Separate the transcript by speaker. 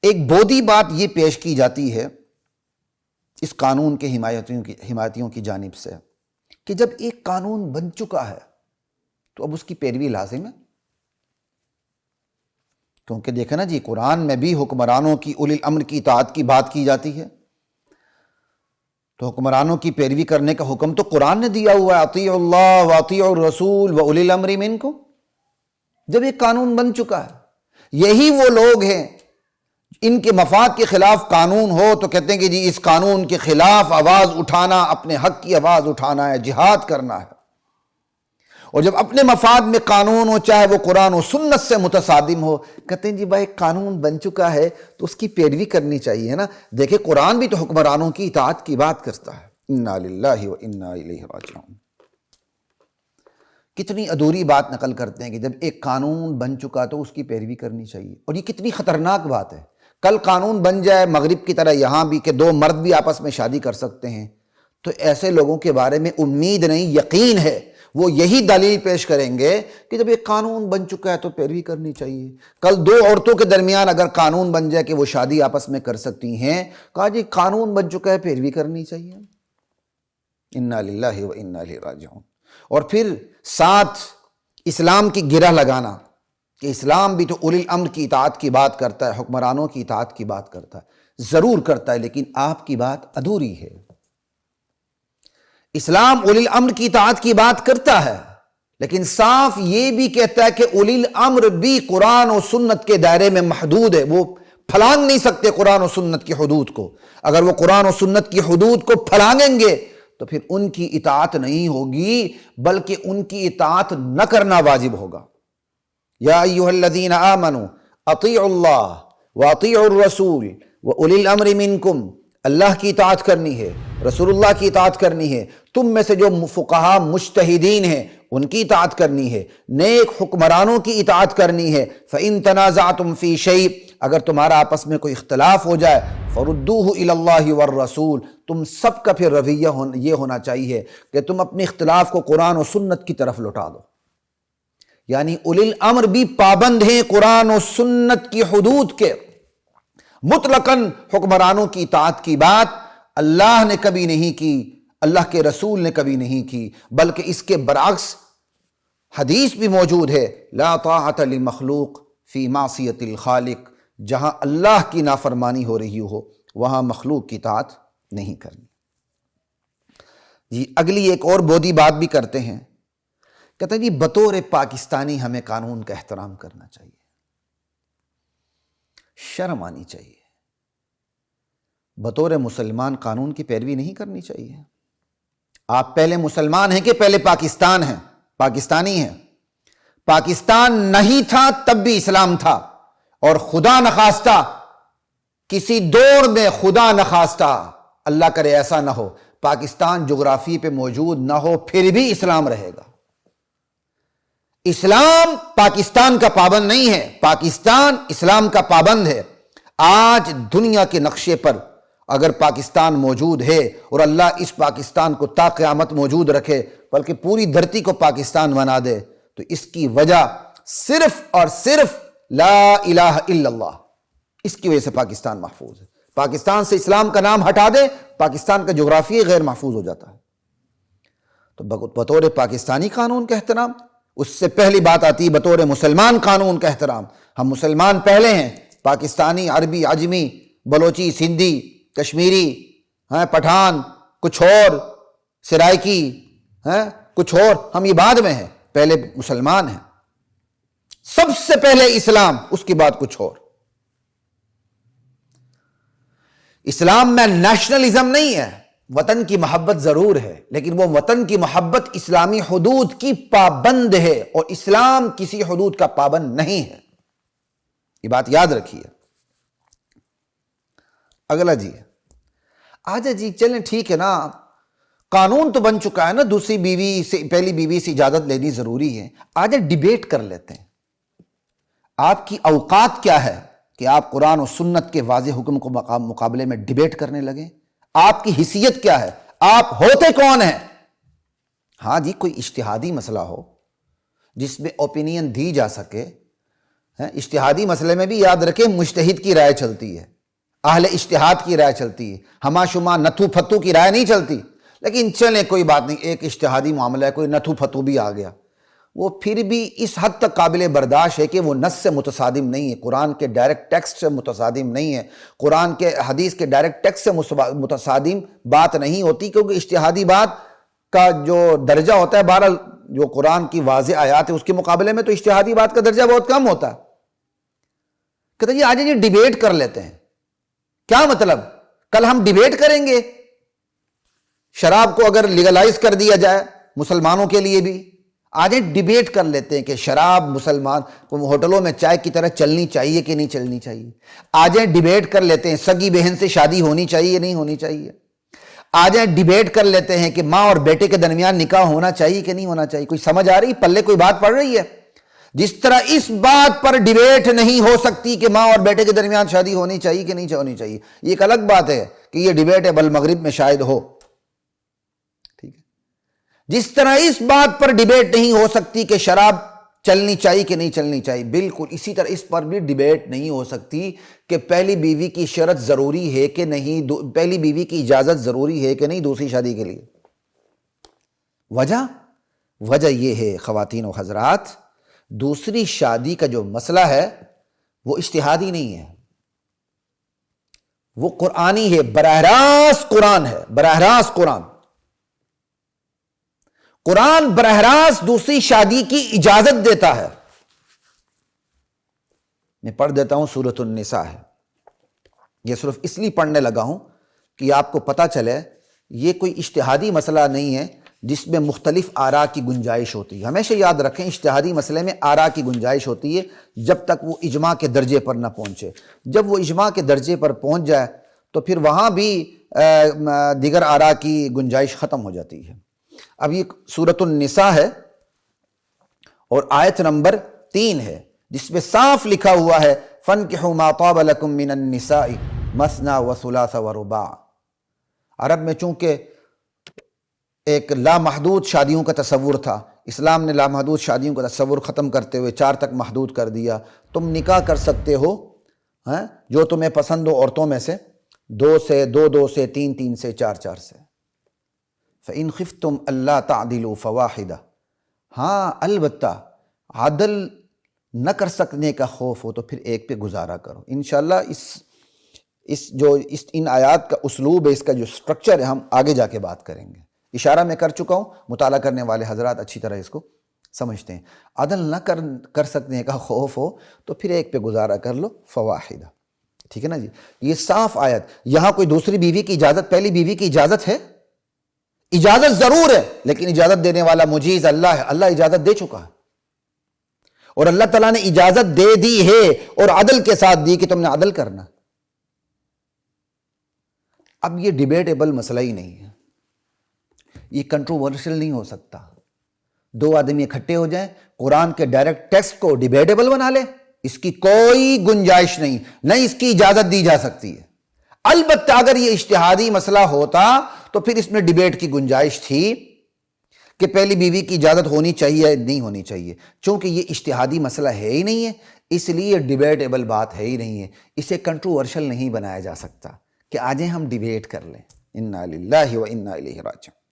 Speaker 1: ایک بودی بات یہ پیش کی جاتی ہے اس قانون کے حمایتیوں کی جانب سے کہ جب ایک قانون بن چکا ہے تو اب اس کی پیروی لازم ہے، کیونکہ دیکھیں نا جی، قرآن میں بھی حکمرانوں کی اولی الامر کی اطاعت کی بات کی جاتی ہے، تو حکمرانوں کی پیروی کرنے کا حکم تو قرآن نے دیا ہوا ہے، اطیعوا اللہ واطیعوا الرسول واولی الامر منکم۔ جب ایک قانون بن چکا ہے، یہی وہ لوگ ہیں ان کے مفاد کے خلاف قانون ہو تو کہتے ہیں کہ جی اس قانون کے خلاف آواز اٹھانا، اپنے حق کی آواز اٹھانا ہے، جہاد کرنا ہے۔ اور جب اپنے مفاد میں قانون ہو، چاہے وہ قرآن و سنت سے متصادم ہو، کہتے ہیں جی بھائی قانون بن چکا ہے تو اس کی پیروی کرنی چاہیے نا۔ دیکھیں قرآن بھی تو حکمرانوں کی اطاعت کی بات کرتا ہے، انا للہ و انا الیہ راجعون۔ کتنی ادھوری بات نقل کرتے ہیں کہ جب ایک قانون بن چکا تو اس کی پیروی کرنی چاہیے، اور یہ کتنی خطرناک بات ہے۔ کل قانون بن جائے مغرب کی طرح یہاں بھی کہ دو مرد بھی آپس میں شادی کر سکتے ہیں، تو ایسے لوگوں کے بارے میں امید نہیں، یقین ہے وہ یہی دلیل پیش کریں گے کہ جب ایک قانون بن چکا ہے تو پیروی کرنی چاہیے۔ کل دو عورتوں کے درمیان اگر قانون بن جائے کہ وہ شادی آپس میں کر سکتی ہیں، کہا جی قانون بن چکا ہے، پیروی کرنی چاہیے۔ انا للہ و انا الیہ راجعون۔ اور پھر ساتھ اسلام کی گرہ لگانا کہ اسلام بھی تو اولی الامر کی اطاعت کی بات کرتا ہے، حکمرانوں کی اطاعت کی بات کرتا ہے، ضرور کرتا ہے، لیکن آپ کی بات ادھوری ہے۔ اسلام اولی الامر کی اطاعت کی بات کرتا ہے، لیکن صاف یہ بھی کہتا ہے کہ اولی الامر بھی قرآن و سنت کے دائرے میں محدود ہے، وہ پھلانگ نہیں سکتے قرآن و سنت کی حدود کو۔ اگر وہ قرآن و سنت کی حدود کو پھلانگیں گے تو پھر ان کی اطاعت نہیں ہوگی، بلکہ ان کی اطاعت نہ کرنا واجب ہوگا۔ یا ایھا الذین آمنوا اطیعوا اللہ واطیعوا الرسول واولی الامر منکم۔ اللہ کی اطاعت کرنی ہے، رسول اللہ کی اطاعت کرنی ہے، تم میں سے جو فقہاء مجتہدین ہیں ان کی اطاعت کرنی ہے، نیک حکمرانوں کی اطاعت کرنی ہے۔ فَإِن تَنَازَعْتُمْ فِي شَيْءٍ، اگر تمہارا آپس میں کوئی اختلاف ہو جائے، فَرُدُّوهُ إِلَى اللَّهِ وَالرَّسُولِ، تم سب کا پھر رویہ یہ ہونا چاہیے کہ تم اپنے اختلاف کو قرآن و سنت کی طرف لوٹا دو۔ یعنی اولی الامر بھی پابند ہیں قرآن و سنت کی حدود کے۔ مطلقاً حکمرانوں کی اطاعت کی بات اللہ نے کبھی نہیں کی، اللہ کے رسول نے کبھی نہیں کی، بلکہ اس کے برعکس حدیث بھی موجود ہے، لا طاعۃ لمخلوق فی معصیۃ الخالق، جہاں اللہ کی نافرمانی ہو رہی ہو وہاں مخلوق کی اطاعت نہیں کرنی۔ جی اگلی ایک اور بودی بات بھی کرتے ہیں، کہتے ہیں جی بطور پاکستانی ہمیں قانون کا احترام کرنا چاہیے، شرم آنی چاہیے، بطور مسلمان قانون کی پیروی نہیں کرنی چاہیے۔ آپ پہلے مسلمان ہیں کہ پہلے پاکستان ہیں، پاکستانی ہیں؟ پاکستان نہیں تھا تب بھی اسلام تھا، اور خدا نخواستہ کسی دور میں، خدا نخواستہ اللہ کرے ایسا نہ ہو، پاکستان جغرافی پہ موجود نہ ہو پھر بھی اسلام رہے گا۔ اسلام پاکستان کا پابند نہیں ہے، پاکستان اسلام کا پابند ہے۔ آج دنیا کے نقشے پر اگر پاکستان موجود ہے اور اللہ اس پاکستان کو تا قیامت موجود رکھے، بلکہ پوری دھرتی کو پاکستان بنا دے، تو اس کی وجہ صرف اور صرف لا الہ الا اللہ، اس کی وجہ سے پاکستان محفوظ ہے۔ پاکستان سے اسلام کا نام ہٹا دے، پاکستان کا جغرافیہ غیر محفوظ ہو جاتا ہے۔ تو بطور پاکستانی قانون کا احترام، اس سے پہلی بات آتی ہے بطور مسلمان قانون کا احترام۔ ہم مسلمان پہلے ہیں، پاکستانی، عربی، عجمی، بلوچی، سندھی، کشمیری، پٹھان، کچھ اور، سرائکی، کچھ اور، ہم یہ بعد میں ہیں، پہلے مسلمان ہیں۔ سب سے پہلے اسلام، اس کی بات کچھ اور۔ اسلام میں نیشنلزم نہیں ہے، وطن کی محبت ضرور ہے، لیکن وہ وطن کی محبت اسلامی حدود کی پابند ہے، اور اسلام کسی حدود کا پابند نہیں ہے، یہ بات یاد رکھیے۔ اگلا جی آجا جی، چلیں ٹھیک ہے نا، قانون تو بن چکا ہے نا، دوسری بیوی سے، پہلی بیوی سے اجازت لینی ضروری ہے، آجا ڈیبیٹ کر لیتے ہیں۔ آپ کی اوقات کیا ہے کہ آپ قرآن و سنت کے واضح حکم کو مقابلے میں ڈیبیٹ کرنے لگیں؟ آپ کی حیثیت کیا ہے؟ آپ ہوتے کون ہیں؟ ہاں جی، کوئی اجتہادی مسئلہ ہو جس میں اوپینین دی جا سکے اجتہادی مسئلے میں بھی یاد رکھیں مجتہد کی رائے چلتی ہے، اہل اجتہاد کی رائے چلتی ہے، ہما شما نتھو پھتو کی رائے نہیں چلتی۔ لیکن چلیں کوئی بات نہیں، ایک اجتہادی معاملہ ہے، کوئی نتھو پھتو بھی آ گیا، وہ پھر بھی اس حد تک قابل برداشت ہے کہ وہ نص سے متصادم نہیں ہے، قرآن کے ڈائریکٹ ٹیکسٹ سے متصادم نہیں ہے، قرآن کے حدیث کے ڈائریکٹ ٹیکسٹ سے متصادم بات نہیں ہوتی، کیونکہ اجتہادی بات کا جو درجہ ہوتا ہے، بہرحال جو قرآن کی واضح آیات ہے اس کے مقابلے میں تو اجتہادی بات کا درجہ بہت کم ہوتا ہے۔ کہتے ہیں جی آج یہ ڈیبیٹ کر لیتے ہیں، کیا مطلب؟ کل ہم ڈیبیٹ کریں گے، شراب کو اگر لیگلائز کر دیا جائے مسلمانوں کے لیے بھی، آج ڈیبیٹ کر لیتے ہیں کہ شراب مسلمان ہوٹلوں میں چائے کی طرح چلنی چاہیے کہ نہیں چلنی چاہیے، آج ڈیبیٹ کر لیتے ہیں سگی بہن سے شادی ہونی چاہیے یا نہیں ہونی چاہیے، آج ڈیبیٹ کر لیتے ہیں کہ ماں اور بیٹے کے درمیان نکاح ہونا چاہیے کہ نہیں ہونا چاہیے۔ کوئی سمجھ آ رہی پلے کوئی بات پڑ رہی ہے؟ جس طرح اس بات پر ڈیبیٹ نہیں ہو سکتی کہ ماں اور بیٹے کے درمیان شادی ہونی چاہیے کہ نہیں ہونی چاہیے، یہ ایک الگ بات ہے کہ یہ ڈیبیٹ ہے بالمغرب میں شاید ہو، ٹھیک ہے۔ جس طرح اس بات پر ڈیبیٹ نہیں ہو سکتی کہ شراب چلنی چاہیے کہ نہیں چلنی چاہیے، بالکل اسی طرح اس پر بھی ڈیبیٹ نہیں ہو سکتی کہ پہلی بیوی کی شرط ضروری ہے کہ نہیں، پہلی بیوی کی اجازت ضروری ہے کہ نہیں دوسری شادی کے لیے۔ وجہ یہ ہے خواتین و حضرات، دوسری شادی کا جو مسئلہ ہے وہ اجتہادی نہیں ہے، وہ قرآنی ہے، براہ راست قرآن ہے، براہ راست قرآن براہ راست دوسری شادی کی اجازت دیتا ہے۔ میں پڑھ دیتا ہوں، سورۃ النساء ہے، یہ صرف اس لیے پڑھنے لگا ہوں کہ آپ کو پتہ چلے یہ کوئی اجتہادی مسئلہ نہیں ہے جس میں مختلف آراء کی گنجائش ہوتی ہے۔ ہمیشہ یاد رکھیں اجتہادی مسئلے میں آراء کی گنجائش ہوتی ہے جب تک وہ اجماع کے درجے پر نہ پہنچے، جب وہ اجماع کے درجے پر پہنچ جائے تو پھر وہاں بھی دیگر آراء کی گنجائش ختم ہو جاتی ہے۔ اب یہ سورۃ النساء ہے اور آیت نمبر 3 ہے جس میں صاف لکھا ہوا ہے فَانكِحُوا مَا طَابَ لَكُم مِّنَ النِّسَاءِ مَثْنَىٰ وَثُلَاثَ وَرُبَاعَ۔ عرب میں چونکہ ایک لامحدود شادیوں کا تصور تھا، اسلام نے لامحدود شادیوں کا تصور ختم کرتے ہوئے 4 تک محدود کر دیا۔ تم نکاح کر سکتے ہو جو تمہیں پسند ہو عورتوں میں سے، 2 سے 2 سے 3 سے 4 سے۔ فَإِنْ خِفْتُمْ أَلَّا تَعْدِلُوا فَوَاحِدَةً، ہاں البتہ عدل نہ کر سکنے کا خوف ہو تو پھر ایک پہ گزارا کرو۔ انشاءاللہ ان آیات کا اسلوب ہے، اس کا جو سٹرکچر ہے، ہم آگے جا کے بات کریں گے۔ اشارہ میں کر چکا ہوں، مطالعہ کرنے والے حضرات اچھی طرح اس کو سمجھتے ہیں۔ عدل نہ کر سکنے کا خوف ہو تو پھر ایک پہ گزارا کر لو، فواحدہ، ٹھیک ہے نا جی۔ یہ صاف آیت، یہاں کوئی دوسری بیوی کی اجازت، پہلی بیوی کی اجازت ہے؟ اجازت ضرور ہے، لیکن اجازت دینے والا مجیز اللہ ہے، اللہ اجازت دے چکا ہے، اور اللہ تعالیٰ نے اجازت دے دی ہے اور عدل کے ساتھ دی کہ تم نے عدل کرنا۔ اب یہ ڈیبیٹیبل مسئلہ ہی نہیں ہے، یہ کنٹروورشل نہیں ہو سکتا۔ 2 آدمی اکٹھے ہو جائیں، قرآن کے ڈائریکٹ ٹیکسٹ کو ڈیبیٹیبل بنا لیں، اس کی کوئی گنجائش نہیں، نہ اس کی اجازت دی جا سکتی ہے۔ البتہ اگر یہ اجتہادی مسئلہ ہوتا تو پھر اس میں ڈیبیٹ کی گنجائش تھی کہ پہلی بیوی کی اجازت ہونی چاہیے نہیں ہونی چاہیے۔ چونکہ یہ اجتہادی مسئلہ ہے ہی نہیں ہے، اس لیے ڈیبیٹیبل بات ہے ہی نہیں ہے، اسے کنٹروورشل نہیں بنایا جا سکتا کہ آجیں ہم ڈیبیٹ کر لیں۔ انا للہ و انا الیہ راجعون۔